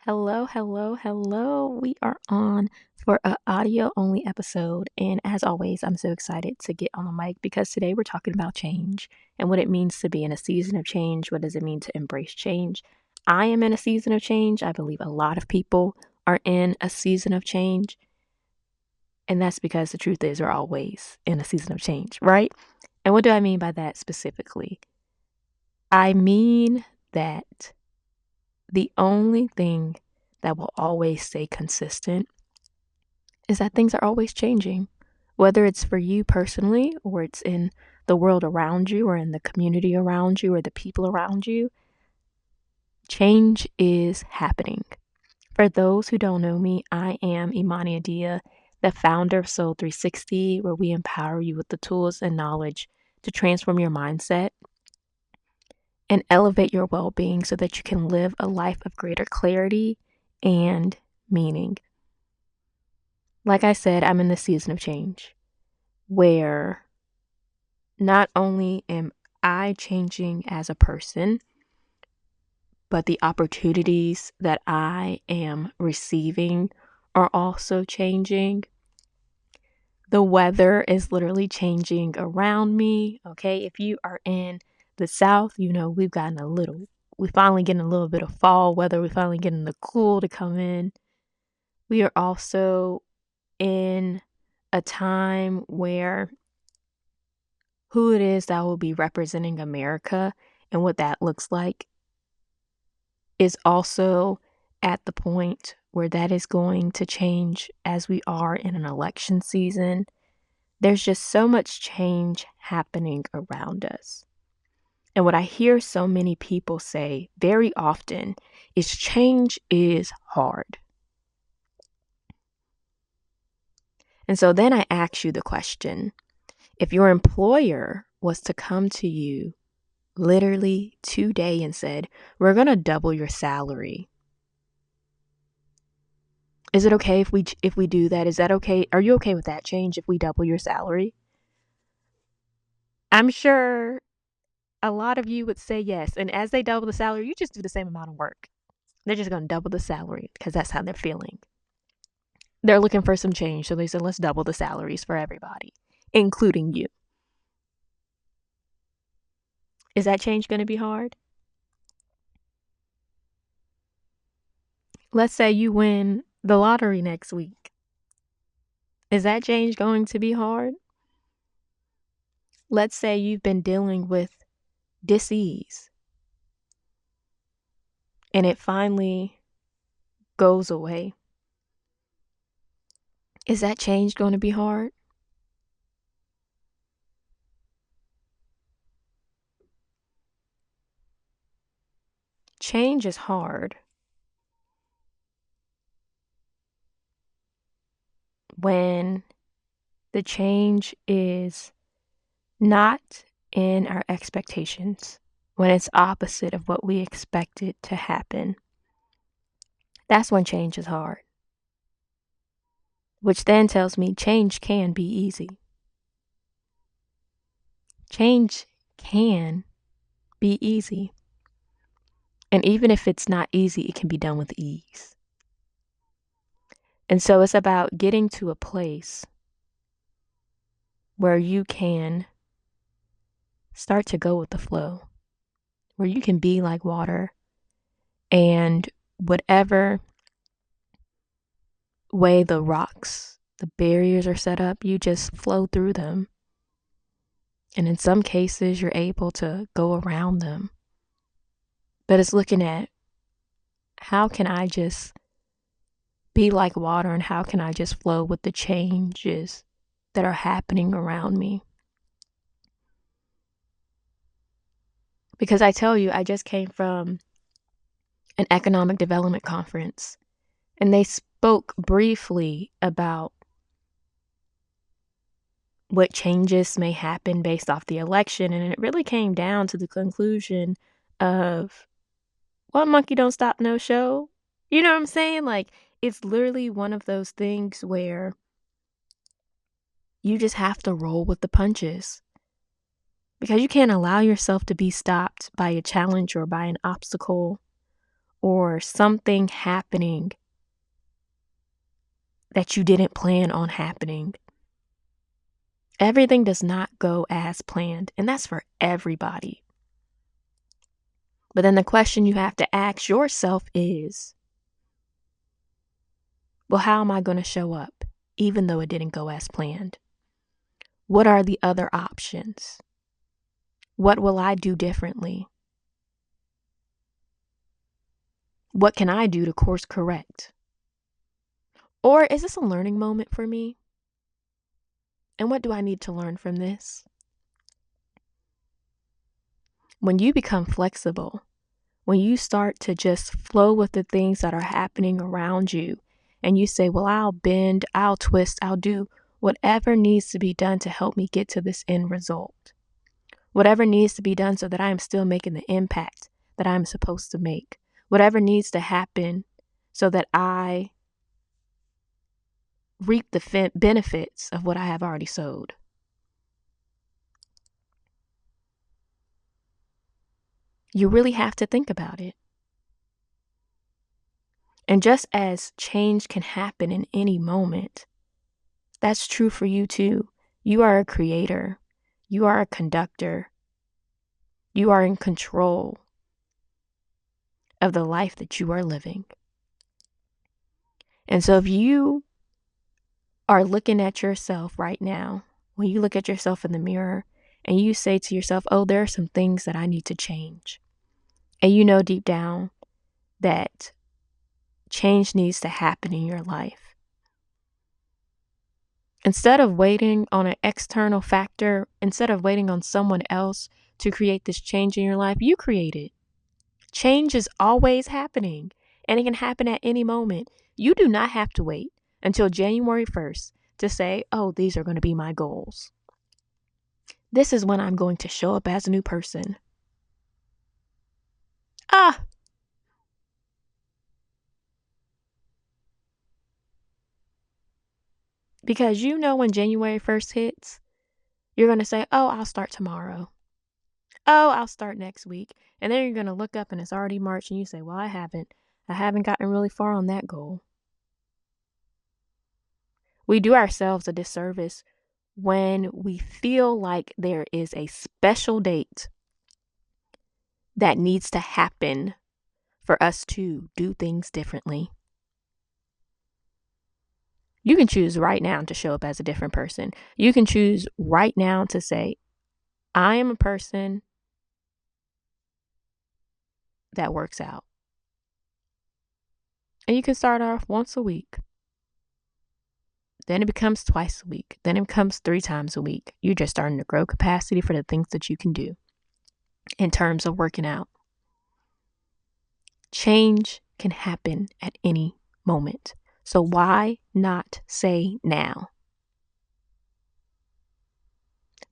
Hello, hello, hello. We are on for an audio only episode. And as always, I'm so excited to get on the mic because today we're talking about change and what it means to be in a season of change. What does it mean to embrace change? I am in a season of change. I believe a lot of people are in a season of change. And that's because the truth is, we're always in a season of change, right? And what do I mean by that specifically? I mean that the only thing that will always stay consistent is that things are always changing, whether it's for you personally or it's in the world around you or in the community around you or the people around you. Change is happening. For those who don't know me, I am Imani Adia, the founder of Soul 360, where we empower you with the tools and knowledge to transform your mindset and elevate your well being so that you can live a life of greater clarity and meaning. Like I said, I'm in the season of change where not only am I changing as a person, but the opportunities that I am receiving are also changing. The weather is literally changing around me. Okay. If you are in the South, we've we finally getting a little bit of fall weather. We're finally getting the cool to come in. We are also in a time where who it is that will be representing America and what that looks like is also at the point where that is going to change as we are in an election season. There's just so much change happening around us. And what I hear so many people say very often is change is hard. And so then I ask you the question, if your employer was to come to you literally today and said, we're going to double your salary. Is it okay if we do that? Is that okay? Are you okay with that change if we double your salary? I'm sure a lot of you would say yes. And as they double the salary, you just do the same amount of work. They're just going to double the salary because that's how they're feeling. They're looking for some change. So they said, let's double the salaries for everybody, including you. Is that change going to be hard? Let's say you win the lottery next week. Is that change going to be hard? Let's say you've been dealing with dis-ease and it finally goes away. Is that change going to be hard? Change is hard when the change is not in our expectations, when it's opposite of what we expected to happen. That's when change is hard. Which then tells me change can be easy. Change can be easy. And even if it's not easy, it can be done with ease. And so it's about getting to a place where you can start to go with the flow, where you can be like water and whatever way the rocks, the barriers are set up, you just flow through them. And in some cases, you're able to go around them. But it's looking at how can I just be like water and how can I just flow with the changes that are happening around me. Because I tell you, I just came from an economic development conference and they spoke briefly about what changes may happen based off the election. And it really came down to the conclusion of one monkey don't stop no show. You know what I'm saying? Like, it's literally one of those things where you just have to roll with the punches because you can't allow yourself to be stopped by a challenge or by an obstacle or something happening that you didn't plan on happening. Everything does not go as planned, and that's for everybody. But then the question you have to ask yourself is, well, how am I going to show up, even though it didn't go as planned? What are the other options? What will I do differently? What can I do to course correct? Or is this a learning moment for me? And what do I need to learn from this? When you become flexible, when you start to just flow with the things that are happening around you, and you say, well, I'll bend, I'll twist, I'll do whatever needs to be done to help me get to this end result. Whatever needs to be done so that I am still making the impact that I'm supposed to make. Whatever needs to happen so that I reap the benefits of what I have already sowed. You really have to think about it. And just as change can happen in any moment, that's true for you too. You are a creator. You are a conductor. You are in control of the life that you are living. And so if you are looking at yourself right now, when you look at yourself in the mirror and you say to yourself, oh, there are some things that I need to change. And you know deep down that change needs to happen in your life. Instead of waiting on an external factor, instead of waiting on someone else to create this change in your life, you create it. Change is always happening, and it can happen at any moment. You do not have to wait until January 1st to say, oh, these are going to be my goals. This is when I'm going to show up as a new person. Because you know when January 1st hits, you're going to say, oh, I'll start tomorrow. Oh, I'll start next week. And then you're going to look up and it's already March and you say, well, I haven't gotten really far on that goal. We do ourselves a disservice when we feel like there is a special date that needs to happen for us to do things differently. You can choose right now to show up as a different person. You can choose right now to say, I am a person that works out. And you can start off once a week. Then it becomes twice a week. Then it becomes 3 times a week. You're just starting to grow capacity for the things that you can do in terms of working out. Change can happen at any moment. So why not say now?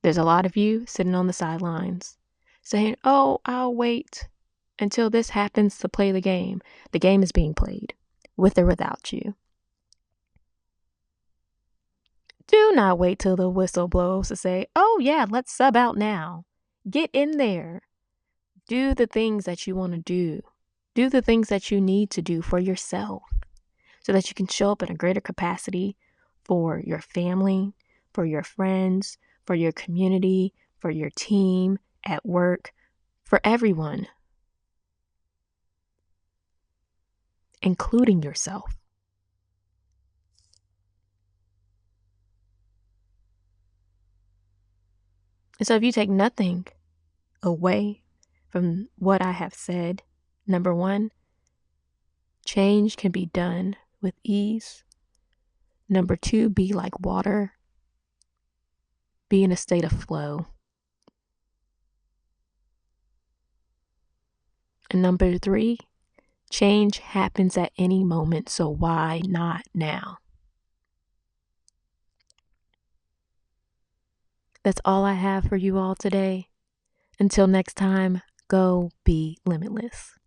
There's a lot of you sitting on the sidelines saying, oh, I'll wait until this happens to play the game. The game is being played with or without you. Do not wait till the whistle blows to say, oh yeah, let's sub out now. Get in there. Do the things that you want to do. Do the things that you need to do for yourself so that you can show up in a greater capacity for your family, for your friends, for your community, for your team, at work, for everyone, including yourself. And so if you take nothing away from what I have said, number 1, change can be done with ease. Number 2, be like water. Be in a state of flow. And number 3, change happens at any moment, so why not now? That's all I have for you all today. Until next time, go be limitless.